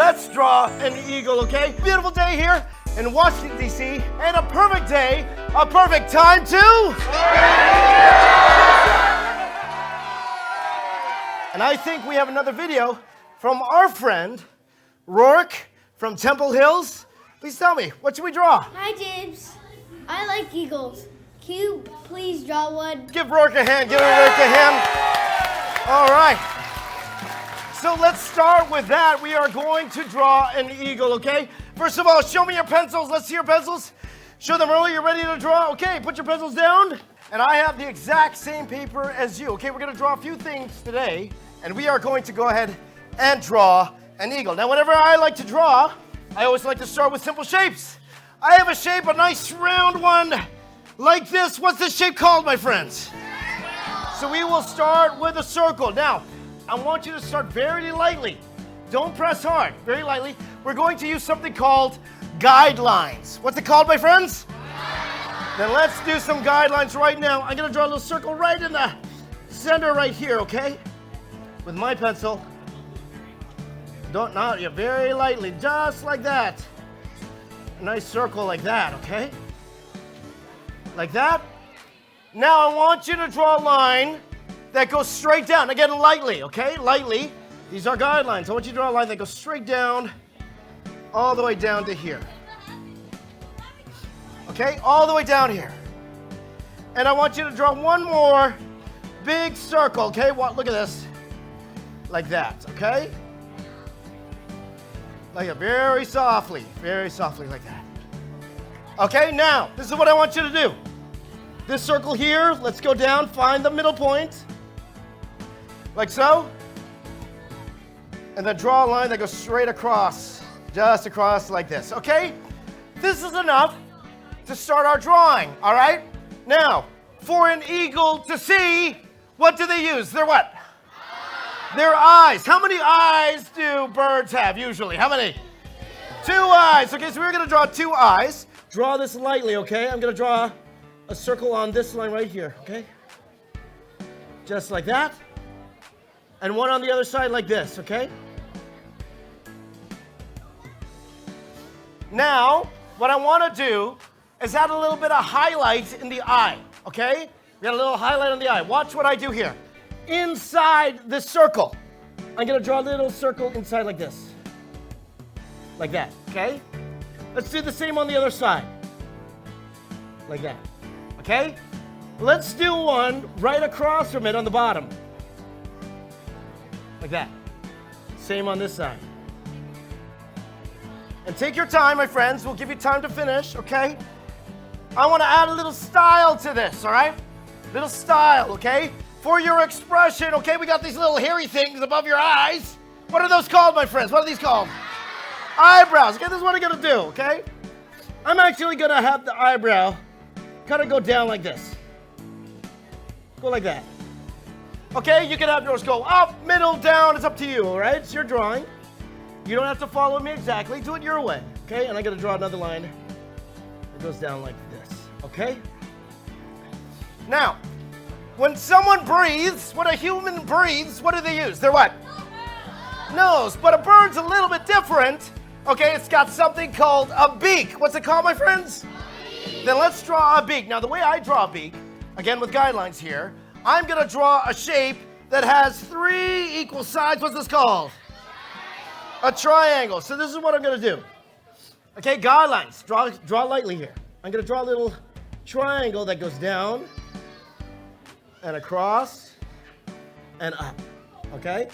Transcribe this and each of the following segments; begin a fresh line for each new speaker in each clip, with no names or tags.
let's draw an eagle, okay? Beautiful day here in Washington, D.C., and a perfect day, a perfect time to... And I think we have another video from our friend, Rourke from Temple Hills. Please tell me, what should we draw?
Hi, James. I like eagles. Can you please draw one?
Give Rourke a hand. Give Rourke a hand. All right. So let's start with that. We are going to draw an eagle, okay? First of all, show me your pencils. Let's see your pencils. Show them early. You're ready to draw? Okay, put your pencils down. And I have the exact same paper as you. Okay, we're going to draw a few things today. And we are going to go ahead and draw an eagle. Now, whenever I like to draw, I always like to start with simple shapes. I have a shape, a nice round one like this. What's this shape called, my friends? So we will start with a circle. Now, I want you to start very lightly. Don't press hard, very lightly. We're going to use something called guidelines. What's it called, my friends? Then let's do some guidelines right now. I'm going to draw a little circle right in the center right here, okay? With my pencil. Very lightly, just like that. A nice circle like that, okay? Like that. Now I want you to draw a line that goes straight down. Again, lightly, okay? Lightly. These are guidelines. I want you to draw a line that goes straight down, all the way down to here. Okay? All the way down here. And I want you to draw one more big circle, okay? Look at this. Like that, okay? Like it, very softly like that. Okay, now, this is what I want you to do. This circle here, let's go down, find the middle point. Like so. And then draw a line that goes straight across, just across like this, okay? This is enough to start our drawing, all right? Now, for an eagle to see, what do they use? They're what? Their eyes. How many eyes do birds have usually? How many? 2 eyes. Okay, so we're going to draw 2 eyes. Draw this lightly, okay? I'm going to draw a circle on this line right here, okay? Just like that. And one on the other side like this, okay? Now, what I want to do is add a little bit of highlight in the eye, okay? We got a little highlight on the eye. Watch what I do here. Inside this circle, I'm going to draw a little circle inside like this. Like that, okay? Let's do the same on the other side. Like that, okay? Let's do one right across from it on the bottom. Like that. Same on this side. And take your time, my friends. We'll give you time to finish, okay? I want to add a little style to this, all right? Little style, okay? For your expression, okay? We got these little hairy things above your eyes. What are those called, my friends? What are these called? Eyebrows. Okay, this is what I'm going to do, okay? I'm actually going to have the eyebrow kind of go down like this. Go like that. Okay, you can have yours go up, middle, down. It's up to you, all right? It's your drawing. You don't have to follow me exactly. Do it your way, okay? And I'm going to draw another line that goes down like this, okay? Now, when someone breathes, when a human breathes, what do they use? They're what? Nose. But a bird's a little bit different. Okay, it's got something called a beak. What's it called, my friends? Then let's draw a beak. Now, the way I draw a beak, again with guidelines here, I'm going to draw a shape that has 3 equal sides. What's this called? A triangle. So this is what I'm going to do. Okay, guidelines. Draw lightly here. I'm going to draw a little triangle that goes down and across and up, okay?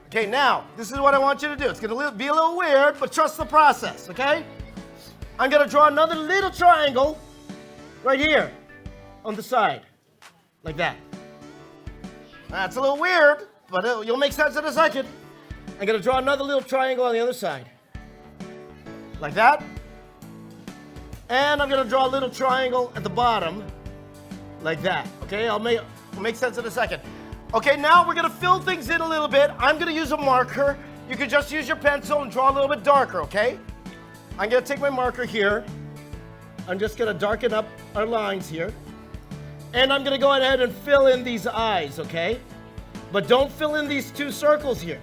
Okay, now, this is what I want you to do. It's going to be a little weird, but trust the process, okay? I'm going to draw another little triangle right here on the side, like that. That's a little weird, but you'll make sense in a second. I'm going to draw another little triangle on the other side, like that. And I'm going to draw a little triangle at the bottom, like that, okay? I'll make sense in a second. Okay, now we're going to fill things in a little bit. I'm going to use a marker. You can just use your pencil and draw a little bit darker, okay? I'm going to take my marker here. I'm just going to darken up our lines here. And I'm going to go ahead and fill in these eyes, okay? But don't fill in these 2 circles here.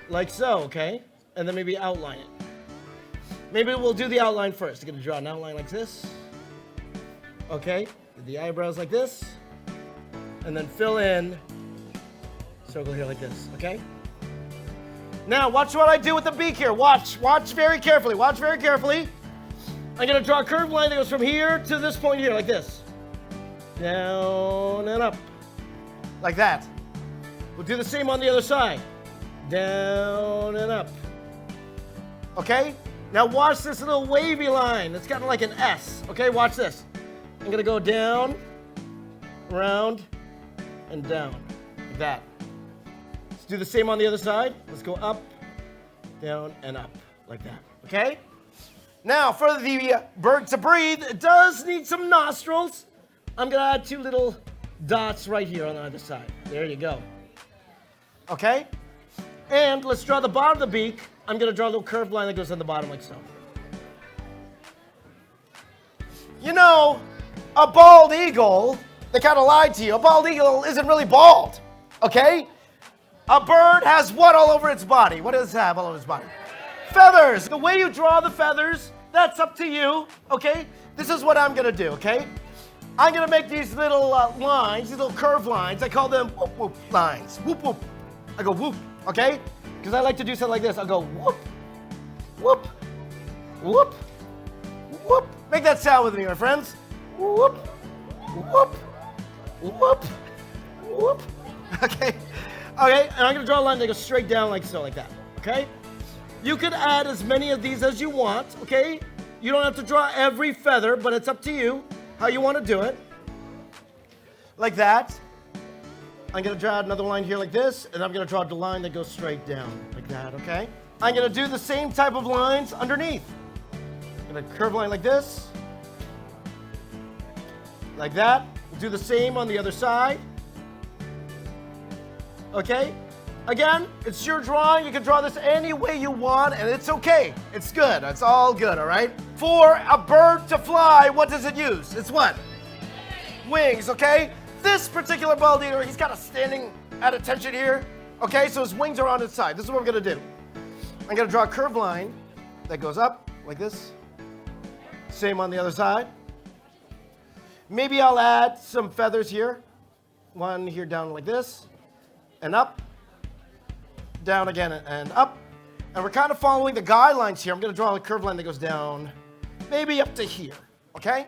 like so, okay? And then maybe outline it. Maybe we'll do the outline first. I'm going to draw an outline like this. Okay, the eyebrows like this. And then fill in circle here like this, okay? Now, watch what I do with the beak here. Watch very carefully. Watch very carefully. I'm going to draw a curved line that goes from here to this point here, like this. Down and up. Like that. We'll do the same on the other side. Down and up. Okay? Now watch this little wavy line. It's kind of like an S. Okay, watch this. I'm going to go down, around, and down. Like that. Let's do the same on the other side. Let's go up, down, and up. Like that. Okay? Now, for the bird to breathe, it does need some nostrils. I'm going to add 2 little dots right here on the other side. There you go. Okay? And let's draw the bottom of the beak. I'm going to draw a little curved line that goes on the bottom like so. You know, a bald eagle, they kind of lied to you. A bald eagle isn't really bald. Okay? A bird has what all over its body? What does it have all over its body? Feathers. The way you draw the feathers, that's up to you. Okay? This is what I'm going to do. Okay? I'm going to make these little lines, these little curved lines. I call them whoop whoop lines. Whoop whoop. I go whoop. Okay? Because I like to do something like this. I'll go whoop, whoop, whoop, whoop. Make that sound with me, my friends. Whoop, whoop, whoop, whoop. Okay? Okay, and I'm going to draw a line that goes straight down like so, like that. Okay? You could add as many of these as you want, okay? You don't have to draw every feather, but it's up to you how you want to do it. Like that. I'm going to draw another line here like this, and I'm going to draw the line that goes straight down like that, okay? I'm going to do the same type of lines underneath. I'm going to curve line like this. Like that. We'll do the same on the other side. Okay? Again, it's your drawing. You can draw this any way you want, and it's okay. It's good. It's all good, all right? For a bird to fly, what does it use? It's what? Wings, okay? This particular bald eagle, he's got a standing at attention here. Okay, so his wings are on his side. This is what I'm going to do. I'm going to draw a curved line that goes up like this. Same on the other side. Maybe I'll add some feathers here. One here down like this. And up. Down again and up. And we're kind of following the guidelines here. I'm going to draw a curved line that goes down maybe up to here. Okay?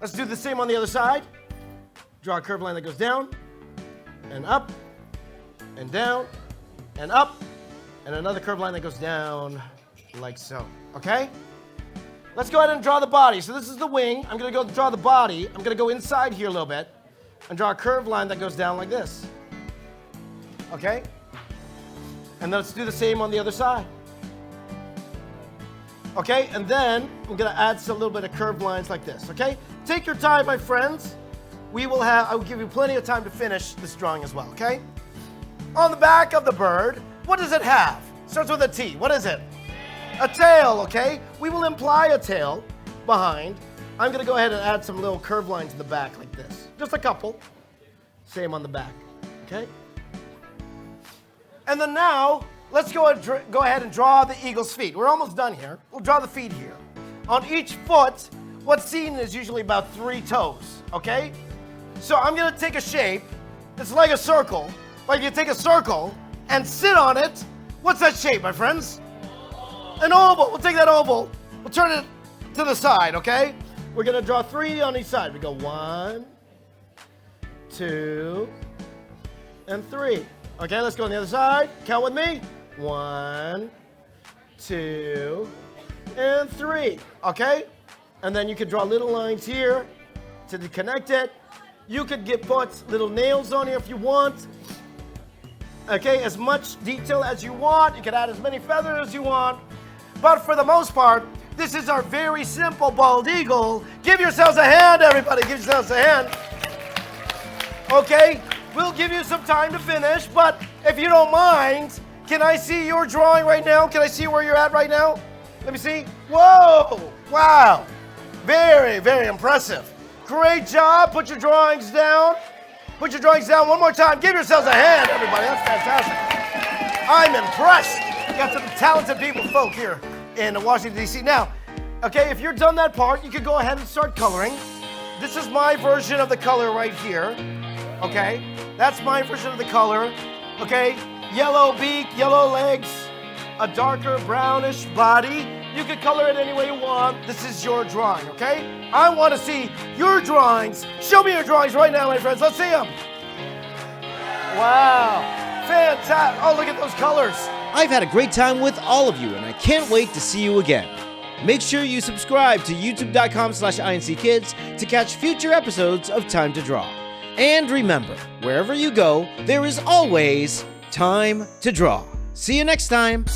Let's do the same on the other side. Draw a curved line that goes down and up and down and up and another curved line that goes down like so. Okay? Let's go ahead and draw the body. So this is the wing. I'm going to go draw the body. I'm going to go inside here a little bit and draw a curved line that goes down like this. Okay? And then let's do the same on the other side. Okay? And then I'm going to add a little bit of curved lines like this. Okay? Take your time, my friends. I will give you plenty of time to finish this drawing as well, okay? On the back of the bird, what does it have? Starts with a T. What is it? A tail, okay? We will imply a tail behind. I'm going to go ahead and add some little curved lines in the back like this. Just a couple. Same on the back, okay? And then now, let's go ahead and draw the eagle's feet. We're almost done here. We'll draw the feet here. On each foot, what's seen is usually about 3 toes, okay? So I'm going to take a shape. It's like a circle. Like you take a circle and sit on it. What's that shape, my friends? An oval. We'll take that oval. We'll turn it to the side, okay? We're going to draw 3 on each side. We go 1, 2, and 3. Okay, let's go on the other side. Count with me. 1, 2, and 3. Okay? And then you can draw little lines here to connect it. You could put little nails on here if you want. Okay, as much detail as you want. You can add as many feathers as you want. But for the most part, this is our very simple bald eagle. Give yourselves a hand, everybody. Give yourselves a hand. Okay, we'll give you some time to finish, but if you don't mind, can I see your drawing right now? Can I see where you're at right now? Let me see. Whoa! Wow! Very, very impressive. Great job. Put your drawings down. Put your drawings down one more time. Give yourselves a hand, everybody. That's fantastic. I'm impressed. We got some talented folk here in Washington, D.C. Now, okay, if you're done that part, you could go ahead and start coloring. This is my version of the color right here. Okay, that's my version of the color. Okay, yellow beak, yellow legs, a darker brownish body. You can color it any way you want. This is your drawing, okay? I want to see your drawings. Show me your drawings right now, my friends. Let's see them. Wow, fantastic. Oh, look at those colors.
I've had a great time with all of you, and I can't wait to see you again. Make sure you subscribe to youtube.com/INCkids to catch future episodes of Time to Draw. And remember, wherever you go, there is always time to draw. See you next time.